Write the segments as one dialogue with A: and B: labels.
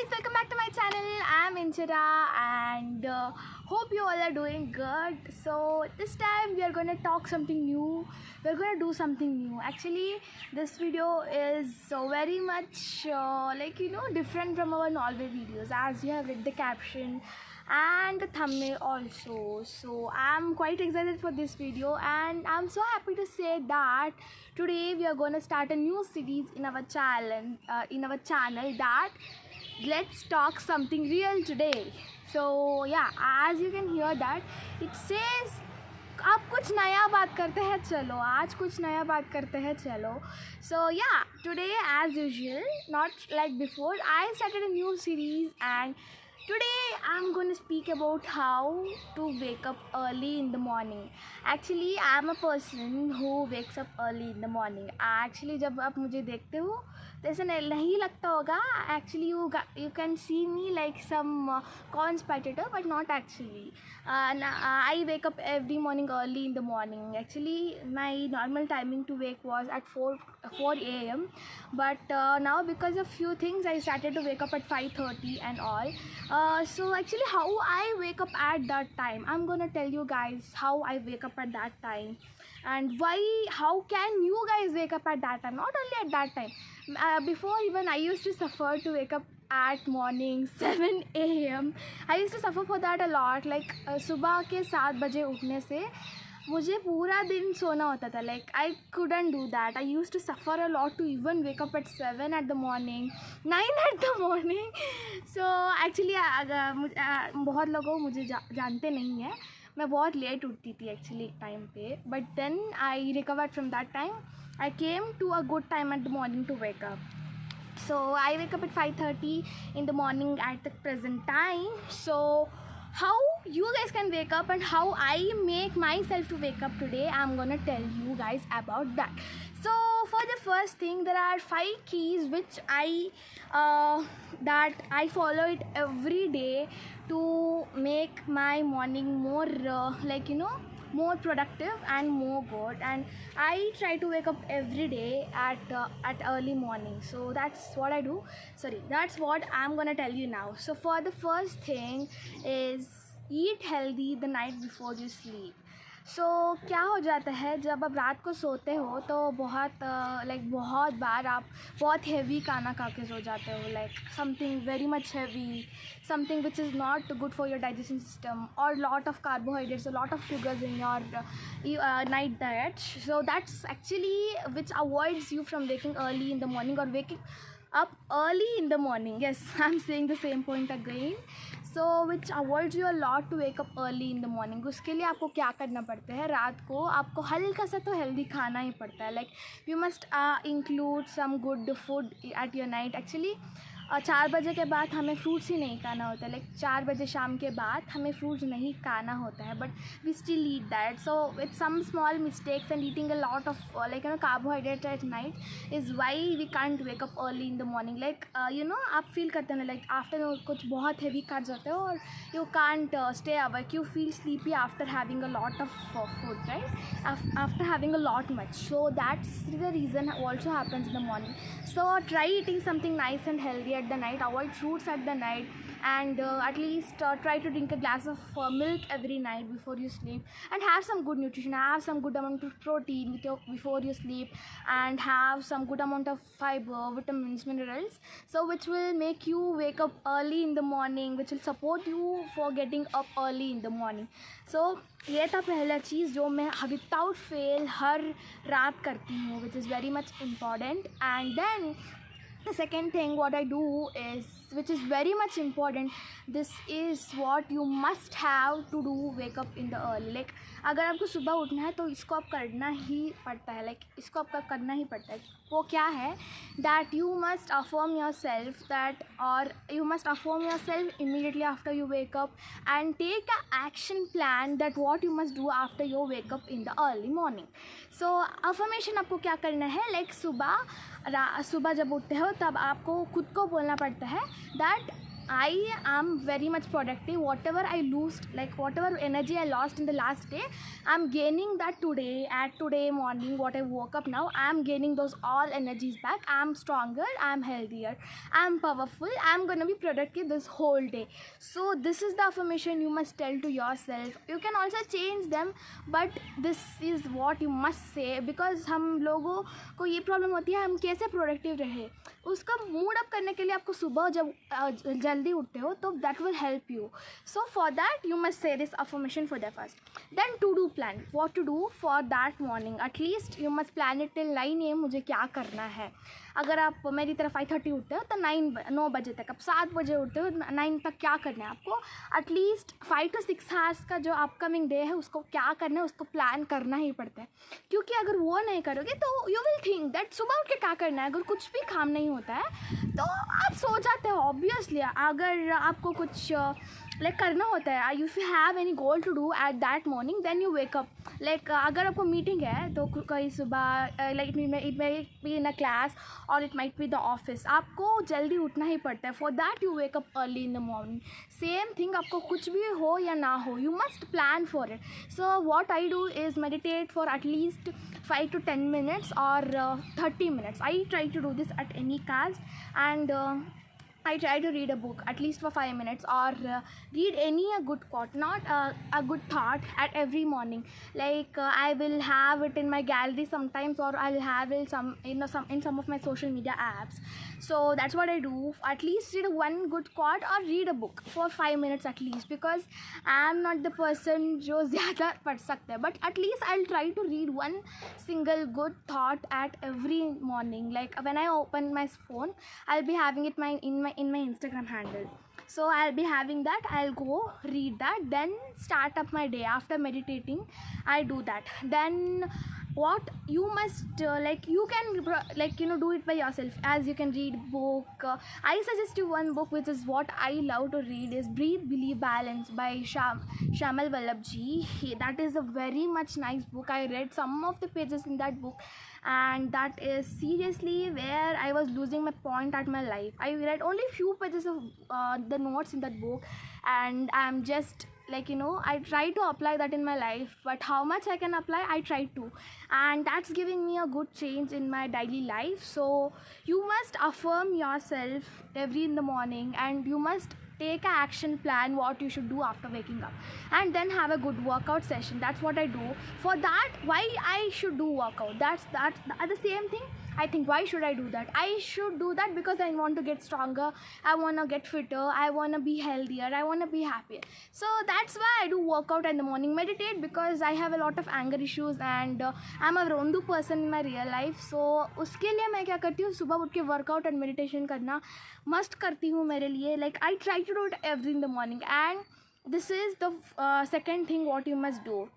A: guys, welcome back to my channel. I'm Inchira and hope you all are doing good. So this time we are going to talk something new. We're going to do something new. Actually, this video is very much different from our normal videos, as you have read the caption and the thumbnail also. So I'm quite excited for this video, and I'm so happy to say that today we are going to start a new series in our channel that let's talk something real today. So yeah, as you can hear that it says अब कुछ नया बात करते हैं चलो, आज कुछ नया बात करते हैं चलो. So yeah, today as usual, not like before, I started a new series, and today I'm going to speak about how to wake up early in the morning. Actually, I'm a person who wakes up early in the morning. Actually, जब आप मुझे देखते हो तो ऐसा नहीं लगता होगा. Actually, you can see me like some conspirator, but not actually. I wake up every morning early in the morning. Actually, my normal timing to wake was at 4 a.m. But now because of few things, I started to wake up at 5:30 and all. So actually, how I wake up at that time, I'm gonna tell you guys how I wake up at that time, and how can you guys wake up at that time. Not only at that time, before even I used to suffer to wake up at morning 7 a.m. I used to suffer for that a lot. Like सुबह के 7 बजे उठने से मुझे पूरा दिन सोना होता था. Like I couldn't do that. I used to suffer a lot to even wake up at 7 at the morning, 9 at the morning. So actually बहुत लोगों मुझे जानते नहीं हैं, मैं बहुत लेट उठती थी एक्चुअली एक टाइम पे. But then I recovered from that time. I came to a good time at the morning to wake up. So I wake up at 5:30 in the morning at the present time. So how you guys can wake up and how I make myself to wake up today, I'm gonna tell you guys about that. So for the first thing, there are 5 keys which I follow it every day to make my morning more more productive and more good. And I try to wake up every day at early morning. So that's what I do. That's what I'm gonna tell you now. So for the first thing is eat healthy the night before you sleep. So क्या हो जाता है जब आप रात को सोते हो तो बहुत बार आप बहुत हेवी खाना खा के सो जाते हो. Like something very much heavy, something which is not good for your digestion system, or lot of carbohydrates, a lot of sugars in your night diet. So that's actually which avoids you from waking early in the morning or waking up early in the morning. Yes, I'm saying the same point again. So which avoids you a lot to wake up early in the morning. उसके लिए आपको क्या करना पड़ता है, रात को आपको हल्का सा तो हेल्दी खाना ही पड़ता है. Like you must include some good food at your night. Actually 4 बजे के बाद हमें फ्रूट्स ही नहीं खाना होता है. लाइक 4 बजे शाम के बाद हमें फ्रूट्स नहीं खाना होता है, but we still eat that. So with some small mistakes and eating a lot of carbohydrate at night is why we can't wake up early in the morning. Like आप फील करते हैं ना, like after कुछ बहुत heavy खा जाते हो और you can't stay awake, you feel sleepy after having a lot of food, right, after having a lot much. So that's the reason also happens in the morning. So try eating something nice and healthy at the night. Avoid fruits at the night, and at least try to drink a glass of milk every night before you sleep, and have some good nutrition. Have some good amount of protein before you sleep, and have some good amount of fiber, vitamins, minerals, so which will make you wake up early in the morning, which will support you for getting up early in the morning. So ये था पहला चीज़ जो मैं without fail हर रात करती हूँ, which is very much important. And then the second thing what I do is, which is very much important, this is what you must have to do wake up in the early. Like अगर आपको सुबह उठना है तो इसको आप करना ही पड़ता है. लाइक इसको आपका करना ही पड़ता है. वो क्या है, that you must affirm yourself that, or you must affirm yourself immediately after you wake up, and take a action plan that what you must do after you wake up in the early morning. So affirmation आपको क्या करना है, like सुबह जब उठते हो तब आपको खुद को बोलना पड़ता है that I am very much productive. Whatever I lose, like whatever energy I lost in the last day, I'm gaining that today. At today morning, what I woke up now, I'm gaining those all energies back. I'm stronger, I'm healthier, I'm powerful, I'm gonna be productive this whole day. So this is the affirmation you must tell to yourself. You can also change them, but this is what you must say, because हम लोगों को ये problem होती है, हम कैसे productive रहे, उसका मूड अप करने के लिए आपको सुबह जब जल्दी उठते हो तो that will help you. So for that you must say this affirmation for the first. Then to do plan what to do for that morning. At least you must plan it till 9 AM. मुझे क्या करना है. अगर आप मेरी तरह 5:30 उठते हो तो 9 बजे तक, आप 7 बजे उठते हो 9 तक क्या करना है आपको. एटलीस्ट 5 to 6 आवर्स का जो अपकमिंग डे है उसको क्या करना है, उसको प्लान करना ही पड़ता है. क्योंकि अगर वो नहीं करोगे तो यू विल थिंक दैट सुबह उठ के क्या करना है. अगर कुछ भी काम नहीं होता है तो आप सो जाते हो ऑब्वियसली. अगर आपको कुछ लाइक करना होता है, if you have any goal to do at that morning, then you wake up. Like अगर आपको मीटिंग है तो कहीं सुबह, like it may be in a class और it might be the office, आपको जल्दी उठना ही पड़ता है. For that you wake up early in the morning. Same thing, आपको कुछ भी हो या ना हो, you must plan for it. So what I do is meditate for at least 5 to 10 minutes or 30 minutes. I try to do this at any cost, and I try to read a book at least for 5 minutes, or read any a good quote, not a good thought at every morning. Like I will have it in my gallery sometimes, or I'll have it in some of my social media apps. So that's what I do. At least read one good quote or read a book for 5 minutes at least, because I'm not the person जो ज़्यादा पढ़ सकता है, but at least I'll try to read one single good thought at every morning. Like when I open my phone, I'll be having it in my Instagram handle. So I'll be having that, I'll go read that, then start up my day. After meditating, I do that. Then what you must you can do it by yourself, as you can read book. I suggest you one book which is what I love to read, is Breathe, Believe, Balance by Shamal Vallabhji. That is a very much nice book. I read some of the pages in that book, and that is seriously where I was losing my point at my life. I read only few pages of the notes in that book, and I'm just I try to apply that in my life, but how much I can apply, I try to, and that's giving me a good change in my daily life. So you must affirm yourself every in the morning, and you must take an action plan what you should do after waking up, and then have a good workout session. That's what I do. For that, why I should do workout, that's the same thing. I think, why should I do that? I should do that because I want to get stronger, I want to get fitter, I want to be healthier, I want to be happier. So that's why I do workout in the morning. Meditate because I have a lot of anger issues, and I'm a rondu person in my real life. So उसके लिए मैं क्या करती हूँ, सुबह उठ के workout and meditation करना मस्ट करती हूँ मेरे लिए. Like I try to do it every in the morning, and this is the second thing what you must do.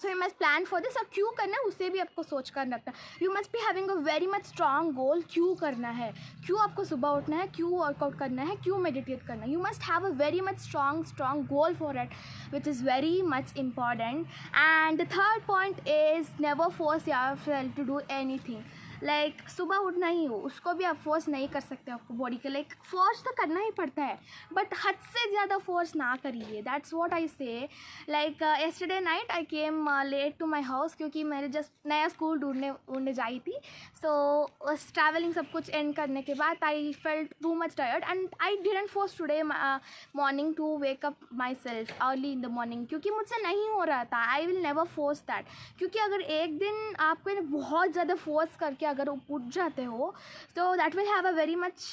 A: So you must plan for this. और क्यों करना है उसे भी आपको सोच कर रखना है. You must be having a very much strong goal. क्यों करना है, क्यों आपको सुबह उठना है, क्यों वर्कआउट करना है, क्यों मेडिटेट करना है. You must have a very much strong goal for it, which is very much important. And the third point is never force yourself to do anything. Like सुबह उठना ही हो, उसको भी आप फोर्स नहीं कर सकते आपको बॉडी के. लाइक फोर्स तो करना ही पड़ता है, बट हद से ज़्यादा फोर्स ना करिए. That's what I say. Like yesterday night I came late to my house, क्योंकि मैंने जस्ट नया स्कूल ढूंढने जाई थी. सो ट्रैवलिंग सब कुछ एंड करने के बाद I felt too much tired, and I didn't force today morning to wake up my self early in the morning, क्योंकि मुझसे नहीं हो रहा था. I will never force that. क्योंकि अगर एक दिन आपको बहुत ज़्यादा फोर्स करके अगर उठ जाते हो, तो that will have a very much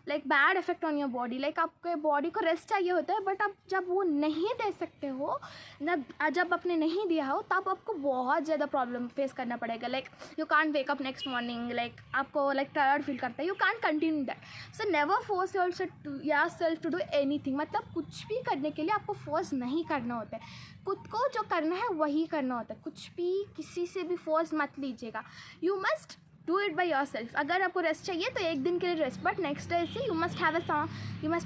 A: like bad effect on your body. Like आपके बॉडी को रेस्ट चाहिए होता है, बट आप जब वो नहीं दे सकते हो, जब आपने नहीं दिया हो, तब आपको बहुत ज़्यादा प्रॉब्लम फेस करना पड़ेगा. Like you can't wake up next morning, like आपको लाइक टायर्ड फील करता है. You can't continue that. So never force yourself to do anything. मतलब कुछ भी करने के लिए आपको फोर्स नहीं करना होता है. खुद को जो करना है वही करना होता है. कुछ भी किसी से भी फोर्स मत लीजिएगा. You must do it by your self. अगर आपको रेस्ट चाहिए तो एक दिन के लिए रेस्ट, बट नेक्स्ट डे से you must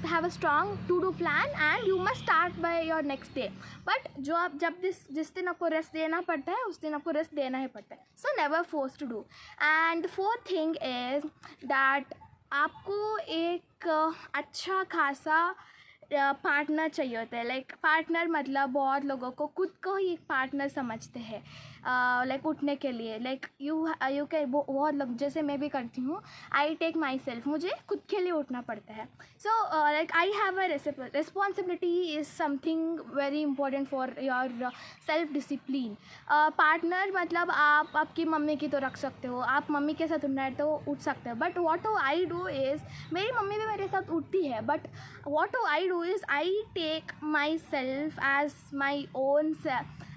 A: have a strong to do plan, and you must start by your next day. But जो आप जिस दिन आपको रेस्ट देना पड़ता है, उस दिन आपको रेस्ट देना ही पड़ता है. So never force to do. And fourth thing is that आपको एक अच्छा खासा पार्टनर चाहिए होता है. लाइक पार्टनर मतलब बहुत लोगों को खुद को ही एक पार्टनर समझते हैं लाइक उठने के लिए. लाइक यू कैन, बहुत लोग, जैसे मैं भी करती हूँ, आई टेक माई सेल्फ, मुझे खुद के लिए उठना पड़ता है. So like I have a responsibility is something very important for your self discipline. Partner मतलब आप आपकी मम्मी की तो रख सकते हो, आप मम्मी के साथ उठना है तो उठ सकते हो. But what I do is, मेरी मम्मी भी मेरे साथ उठती है, but what I do is I take myself as my own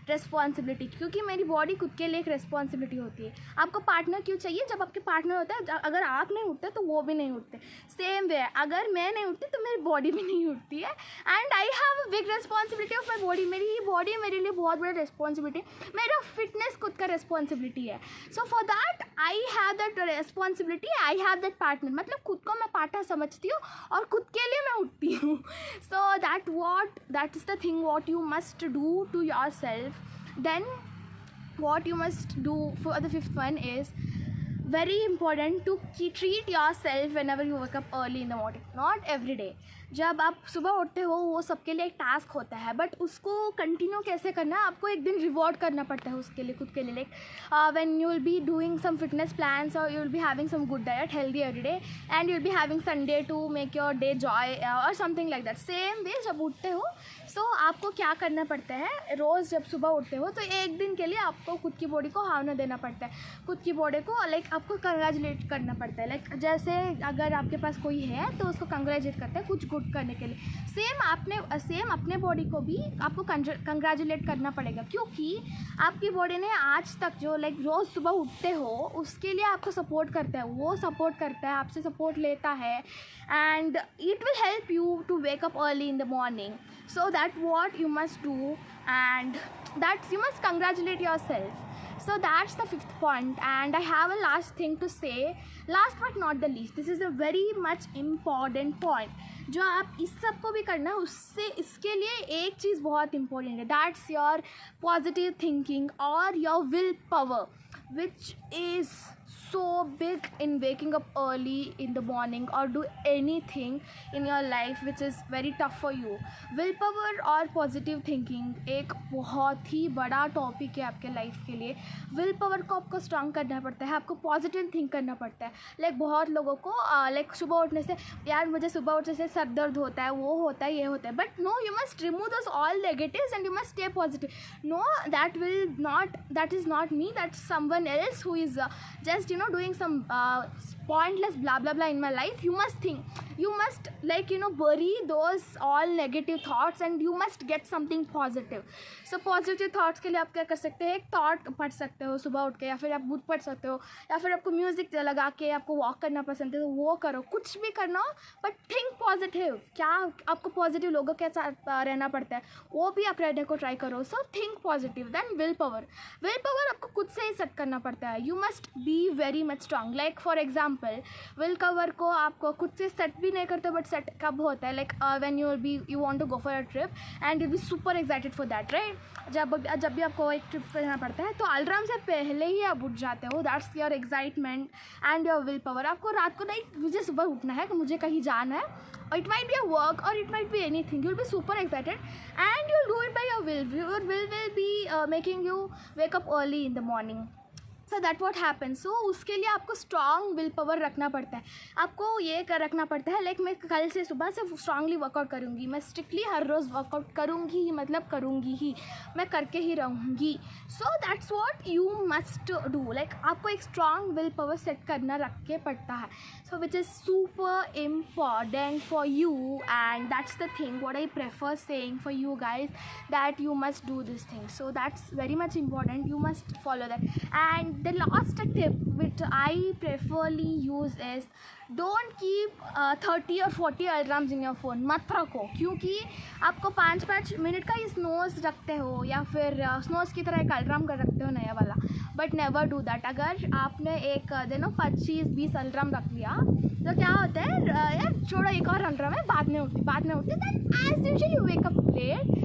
A: responsibility, क्योंकि मेरी बॉडी खुद के लिए एक रिस्पॉन्सिबिलिटी होती है. आपको पार्टनर क्यों चाहिए? जब आपके पार्टनर होता है, अगर आप नहीं उठते तो वो भी नहीं उठते. सेम वे, अगर मैं नहीं उठती तो मेरी बॉडी भी नहीं उठती है. And I have a big responsibility of my body. मेरी बॉडी मेरे लिए बहुत बड़ा रिस्पॉन्सिबिलिटी. मेरा फिटनेस खुद का रिस्पॉन्सिबिलिटी है. सो for that I have that responsibility, I have that partner. मतलब खुद को मैं पार्टनर समझती हूँ और खुद के लिए मैं उठती हूँ. So that is the thing what you must do to your self. Then what you must do for the fifth one is very important to treat yourself whenever you wake up early in the morning. Not every day. जब आप सुबह उठते हो वो सबके लिए एक task होता है, बट उसको कंटिन्यू कैसे करना है, आपको एक दिन रिवॉर्ड करना पड़ता है उसके लिए, खुद के लिए. Like when you will be doing some fitness plans और you will be having some good diet, healthy every day, and you will be having Sunday to make your day joy और something like that. Same way जब उठते हो, सो आपको क्या करना पड़ता है, रोज़ जब सुबह उठते हो तो एक दिन के लिए आपको खुद की बॉडी को हावना देना पड़ता है. खुद की बॉडी को लाइक आपको कंग्रेचुलेट करना पड़ता है. लाइक जैसे अगर आपके पास कोई है तो उसको कंग्रेचुलेट करते हैं कुछ गुड करने के लिए. सेम अपने बॉडी को भी आपको कंग्रेचुलेट करना पड़ेगा, क्योंकि आपकी बॉडी ने आज तक जो लाइक रोज़ सुबह उठते हो उसके लिए आपको सपोर्ट करता है, वो सपोर्ट करता है, आपसे सपोर्ट लेता है, and it will help you to wake up early in the morning. So that what you must do, and that you must congratulate yourself. So that's the fifth point, and I have a last thing to say, last but not the least, this is a very much important point. जो आप इस सब को भी करना है, उससे इसके लिए एक चीज़ बहुत important है, that's your positive thinking or your willpower, which is so big in waking up early in the morning or do anything in your life which is very tough for you. Willpower और positive thinking एक बहुत ही बड़ा topic है आपके life के लिए. Will power को आपको स्ट्रांग करना पड़ता है, आपको पॉजिटिव थिंक करना पड़ता है. लाइक बहुत लोगों को लाइक सुबह उठने से, यार मुझे सुबह उठने से सर दर्द होता है, वो होता है, ये होता है, but no, you must remove those all negatives and you must stay positive. No, that is not me, that's someone else who is just doing some pointless blah blah blah in my life. You must think, you must bury those all negative thoughts and you must get something positive. So positive thoughts के लिए आप क्या कर सकते हैं, एक thought पढ़ सकते हो सुबह उठ के, या फिर आप बुक पढ़ सकते हो, या फिर आपको म्यूज़िक लगा के आपको वॉक करना पसंद है तो वो करो. कुछ भी करना हो बट थिंक पॉजिटिव. क्या आपको पॉजिटिव लोगों के साथ रहना पड़ता है, वो भी आप रहने को ट्राई करो. So think positive. Then will power आपको खुद से ही सेट करना पड़ता है. You must be very much strong. Like for example, will power को आपको खुद से सेट भी नहीं करते, बट सेट कब होता है, like when you want to go for a trip and you be super excited for that, right. जब भी आपको एक ट्रिप पे जाना पड़ता है तो अलार्म से पहले ही आप उठ जाते हो. That's your excitement and your will power. आपको रात को नहीं, मुझे सुबह उठना है कि मुझे कहीं जाना है, or it might be a work or it might be anything, you'll be super excited and you'll do it by your will. Your will be making you wake up early in the morning. So that what happen. So उसके लिए आपको strong will power रखना पड़ता है. आपको ये रखना पड़ता है, लाइक मैं कल से सुबह से स्ट्रांगली वर्कआउट करूँगी, मैं स्ट्रिक्टली हर रोज़ वर्कआउट करूँगी ही, मतलब करूँगी ही, मैं करके ही रहूँगी. So that's what you must do. Like आपको एक स्ट्रॉन्ग विल पावर सेट करना रख के पड़ता है. So which is super important for you, and that's the thing what I prefer saying for you guys, that you must do this thing. So that's very much important, you must follow that. And the last tip which I preferly use is don't keep 30 or 40 alarms in your phone. मत रखो, क्योंकि आपको 5-5 minute का ही snows रखते हो या फिर snows की तरह एक अलार्म कर रखते हो नया वाला, बट नेवर डू दैट. अगर आपने एक 25-20 अलार्म रख लिया तो क्या होता है, यार छोड़ो एक और अलार्म है, बाद में उठती than as usual you wake up late.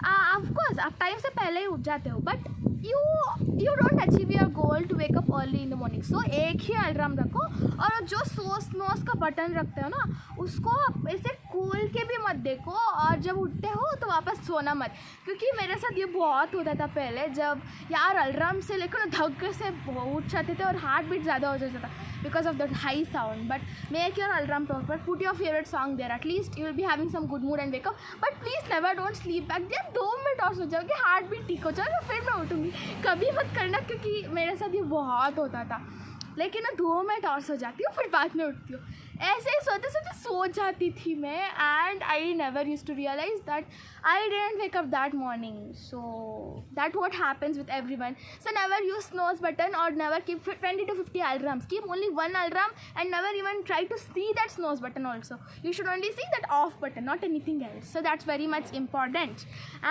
A: Of course आप टाइम से पहले ही उठ जाते हो, but you don't achieve your goal to wake up early in the morning. So एक ही अलार्म रखो और जो स्नोज का बटन रखते हो ना उसको ऐसे खोल के भी मत देखो, और जब उठते हो तो वापस सोना मत, क्योंकि मेरे साथ ये बहुत होता था पहले, जब यार अलार्म से लेकर धक्के से उठ जाते थे और हार्ट बीट ज़्यादा हो जाता था because of that high sound. But make your alarm proper, put your favorite song there, at least you will be having some good mood and wake up. But please never don't sleep back there, 2 minute और सो जाओगे, heart beat ठीक हो जाएगा, फिर मैं उठूँगी. कभी मत करना, क्योंकि मेरे साथ ये बहुत होता था. लेकिन ना 2 मिनट और सो जाती हूँ, फिर बाद में उठती हूँ. ऐसे ही सोते सोते सो जाती थी मैं, and I never use to realise that I didn't wake up that morning. So that what happens with everyone. So never use snooze button और never keep 20 to 50 alarms. Keep only one alarm and never even try to see that snooze button also. You should only see that off button, not anything else. So that's very much important.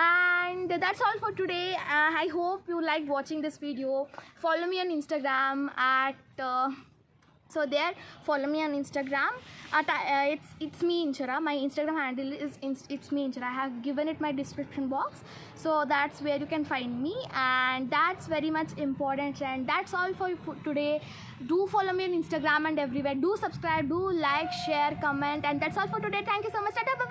A: And that's all for today. I hope you liked watching this video. Follow me on Instagram at so there, follow me on Instagram at it's me Inchara. My Instagram handle is it's me Inchara. I have given it my description box, so that's where you can find me, and that's very much important. And that's all for today. Do follow me on Instagram and everywhere. Do subscribe, do like, share, comment, and that's all for today. Thank you so much. Tata, bye.